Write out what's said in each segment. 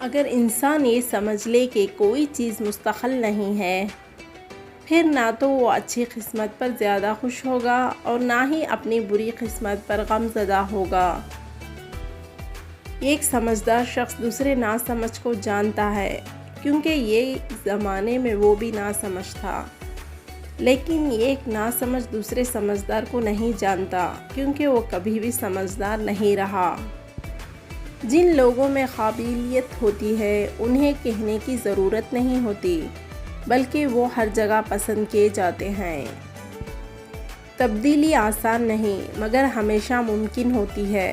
اگر انسان یہ سمجھ لے کہ کوئی چیز مستقل نہیں ہے، پھر نہ تو وہ اچھی قسمت پر زیادہ خوش ہوگا اور نہ ہی اپنی بری قسمت پر غم زدہ ہوگا۔ ایک سمجھدار شخص دوسرے ناسمجھ کو جانتا ہے، کیونکہ یہ زمانے میں وہ بھی ناسمجھ تھا، لیکن ایک ناسمجھ دوسرے سمجھدار کو نہیں جانتا، کیونکہ وہ کبھی بھی سمجھدار نہیں رہا۔ جن لوگوں میں قابلیت ہوتی ہے انہیں کہنے کی ضرورت نہیں ہوتی، بلکہ وہ ہر جگہ پسند کیے جاتے ہیں۔ تبدیلی آسان نہیں مگر ہمیشہ ممکن ہوتی ہے۔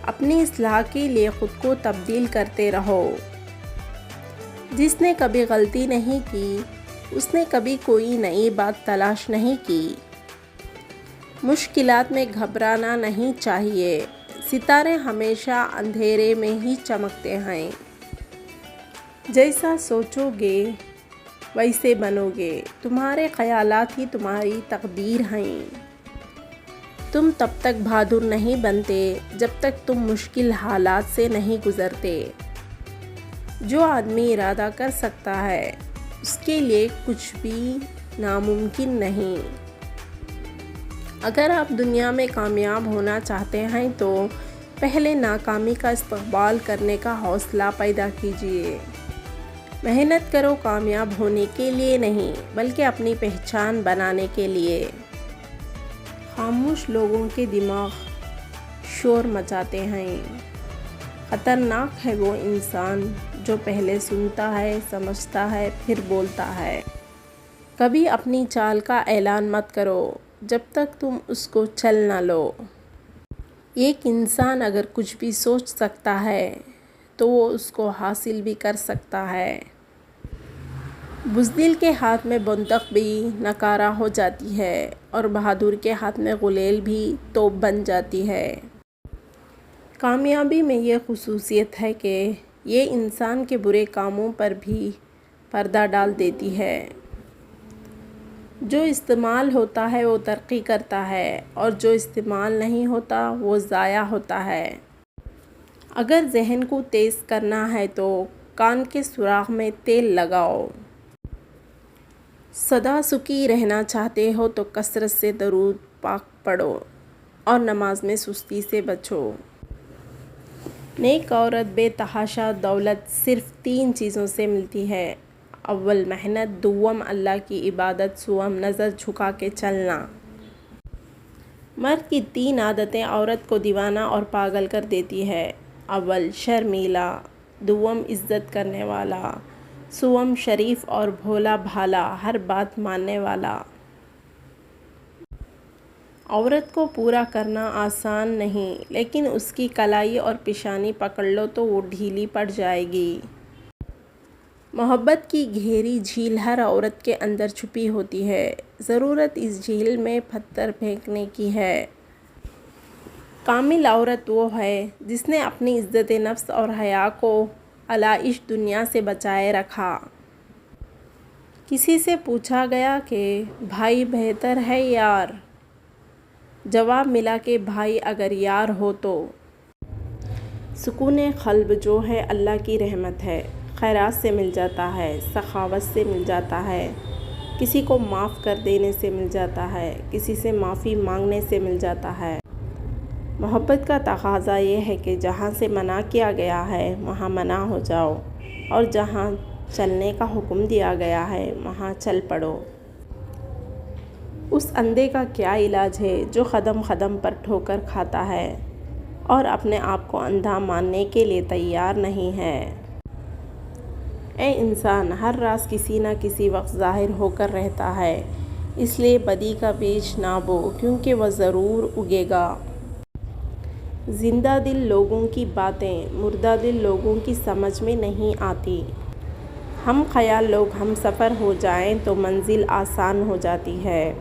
اپنی اصلاح کے لیے خود کو تبدیل کرتے رہو۔ جس نے کبھی غلطی نہیں کی، اس نے کبھی کوئی نئی بات تلاش نہیں کی۔ مشکلات میں گھبرانا نہیں چاہیے، ستارے ہمیشہ اندھیرے میں ہی چمکتے ہیں۔ جیسا سوچو گے ویسے بنو گے، تمہارے خیالات ہی تمہاری تقدیر ہیں۔ تم تب تک بہادر نہیں بنتے جب تک تم مشکل حالات سے نہیں گزرتے۔ جو آدمی ارادہ کر سکتا ہے اس کے لیے کچھ بھی ناممکن نہیں۔ اگر آپ دنیا میں کامیاب ہونا چاہتے ہیں تو پہلے ناکامی کا استقبال کرنے کا حوصلہ پیدا کیجیے۔ محنت کرو کامیاب ہونے کے لیے نہیں، بلکہ اپنی پہچان بنانے کے لیے۔ خاموش لوگوں کے دماغ شور مچاتے ہیں۔ خطرناک ہے وہ انسان جو پہلے سنتا ہے، سمجھتا ہے، پھر بولتا ہے۔ کبھی اپنی چال کا اعلان مت کرو جب تک تم اس کو چل نہ لو۔ ایک انسان اگر کچھ بھی سوچ سکتا ہے تو وہ اس کو حاصل بھی کر سکتا ہے۔ بزدل کے ہاتھ میں بندوق بھی ناکارہ ہو جاتی ہے اور بہادر کے ہاتھ میں غلیل بھی توپ بن جاتی ہے۔ کامیابی میں یہ خصوصیت ہے کہ یہ انسان کے برے کاموں پر بھی پردہ ڈال دیتی ہے۔ جو استعمال ہوتا ہے وہ ترقی کرتا ہے اور جو استعمال نہیں ہوتا وہ ضائع ہوتا ہے۔ اگر ذہن کو تیز کرنا ہے تو کان کے سوراخ میں تیل لگاؤ۔ سدا سخی رہنا چاہتے ہو تو کثرت سے درود پاک پڑھو اور نماز میں سستی سے بچو۔ نیک عورت بے تحاشا دولت صرف 3 چیزوں سے ملتی ہے: اول محنت، دوم اللہ کی عبادت، سوم نظر جھکا کے چلنا۔ مرد کی 3 عادتیں عورت کو دیوانہ اور پاگل کر دیتی ہے: اول شرمیلا، دوم عزت کرنے والا، سوم شریف اور بھولا بھالا، ہر بات ماننے والا۔ عورت کو پورا کرنا آسان نہیں، لیکن اس کی کلائی اور پیشانی پکڑ لو تو وہ ڈھیلی پڑ جائے گی۔ محبت کی گہری جھیل ہر عورت کے اندر چھپی ہوتی ہے، ضرورت اس جھیل میں پتھر پھینکنے کی ہے۔ کامل عورت وہ ہے جس نے اپنی عزت نفس اور حیا کو علائش دنیا سے بچائے رکھا۔ کسی سے پوچھا گیا کہ بھائی بہتر ہے یار؟ جواب ملا کہ بھائی اگر یار ہو تو۔ سکون قلب جو ہے اللہ کی رحمت ہے، خیرات سے مل جاتا ہے، سخاوت سے مل جاتا ہے، کسی کو معاف کر دینے سے مل جاتا ہے، کسی سے معافی مانگنے سے مل جاتا ہے۔ محبت کا تقاضا یہ ہے کہ جہاں سے منع کیا گیا ہے وہاں منع ہو جاؤ، اور جہاں چلنے کا حکم دیا گیا ہے وہاں چل پڑو۔ اس اندھے کا کیا علاج ہے جو قدم قدم پر ٹھوکر کھاتا ہے اور اپنے آپ کو اندھا ماننے کے لیے تیار نہیں ہے۔ اے انسان، ہر راز کسی نہ کسی وقت ظاہر ہو کر رہتا ہے، اس لیے بدی کا بیج نہ بو، کیونکہ وہ ضرور اگے گا۔ زندہ دل لوگوں کی باتیں مردہ دل لوگوں کی سمجھ میں نہیں آتی۔ ہم خیال لوگ ہم سفر ہو جائیں تو منزل آسان ہو جاتی ہے۔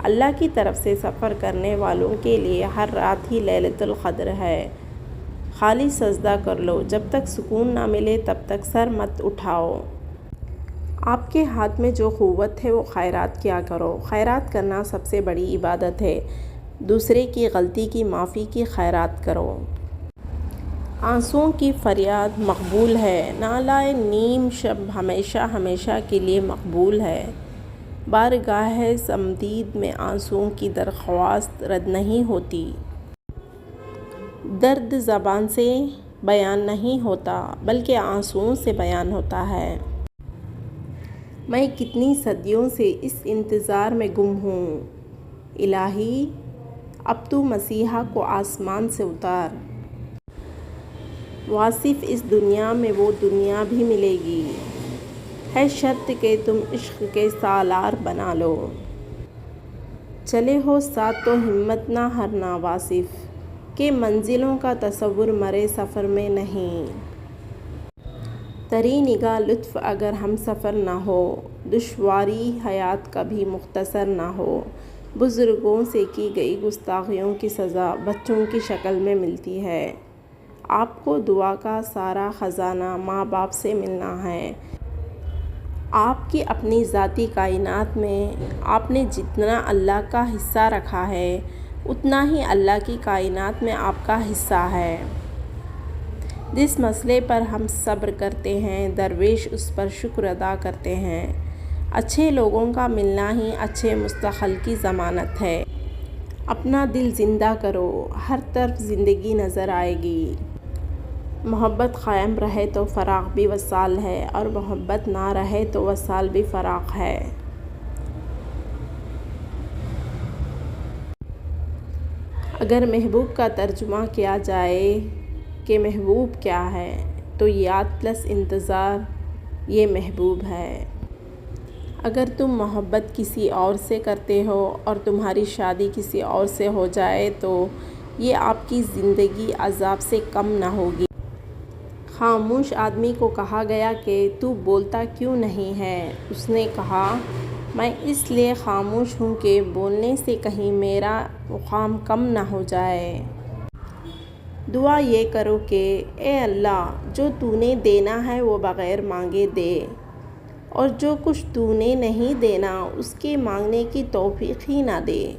اللہ کی طرف سے سفر کرنے والوں کے لیے ہر رات ہی لیلۃ القدر ہے۔ خالی سجدہ کر لو، جب تک سکون نہ ملے تب تک سر مت اٹھاؤ۔ آپ کے ہاتھ میں جو قوت ہے وہ خیرات کیا کرو۔ خیرات کرنا سب سے بڑی عبادت ہے۔ دوسرے کی غلطی کی معافی کی خیرات کرو۔ آنسوؤں کی فریاد مقبول ہے، نالائے نیم شب ہمیشہ ہمیشہ کے لیے مقبول ہے۔ بارگاہ صمدید میں آنسوؤں کی درخواست رد نہیں ہوتی۔ درد زبان سے بیان نہیں ہوتا بلکہ آنسوؤں سے بیان ہوتا ہے۔ میں کتنی صدیوں سے اس انتظار میں گم ہوں، الہی اب تو مسیحا کو آسمان سے اتار۔ واصف اس دنیا میں وہ دنیا بھی ملے گی، ہے شرط کہ تم عشق کے سالار بنا لو۔ چلے ہو ساتھ تو ہمت نہ ہارنا واصف، کہ منزلوں کا تصور مرے سفر میں نہیں۔ تری نگاہ لطف اگر ہم سفر نہ ہو، دشواری حیات کبھی مختصر نہ ہو۔ بزرگوں سے کی گئی گستاخیوں کی سزا بچوں کی شکل میں ملتی ہے۔ آپ کو دعا کا سارا خزانہ ماں باپ سے ملنا ہے۔ آپ کی اپنی ذاتی کائنات میں آپ نے جتنا اللہ کا حصہ رکھا ہے، اتنا ہی اللہ کی کائنات میں آپ کا حصہ ہے۔ جس مسئلے پر ہم صبر کرتے ہیں، درویش اس پر شکر ادا کرتے ہیں۔ اچھے لوگوں کا ملنا ہی اچھے مستقبل کی ضمانت ہے۔ اپنا دل زندہ کرو، ہر طرف زندگی نظر آئے گی۔ محبت قائم رہے تو فراق بھی وصال ہے، اور محبت نہ رہے تو وصال بھی فراق ہے۔ اگر محبوب کا ترجمہ کیا جائے کہ محبوب کیا ہے، تو یاد پلس انتظار یہ محبوب ہے۔ اگر تم محبت کسی اور سے کرتے ہو اور تمہاری شادی کسی اور سے ہو جائے تو یہ آپ کی زندگی عذاب سے کم نہ ہوگی۔ خاموش آدمی کو کہا گیا کہ تو بولتا کیوں نہیں ہے؟ اس نے کہا، میں اس لیے خاموش ہوں کہ بولنے سے کہیں میرا مقام کم نہ ہو جائے۔ دعا یہ کرو کہ اے اللہ، جو تو نے دینا ہے وہ بغیر مانگے دے، اور جو کچھ تو نے نہیں دینا اس کے مانگنے کی توفیق ہی نہ دے۔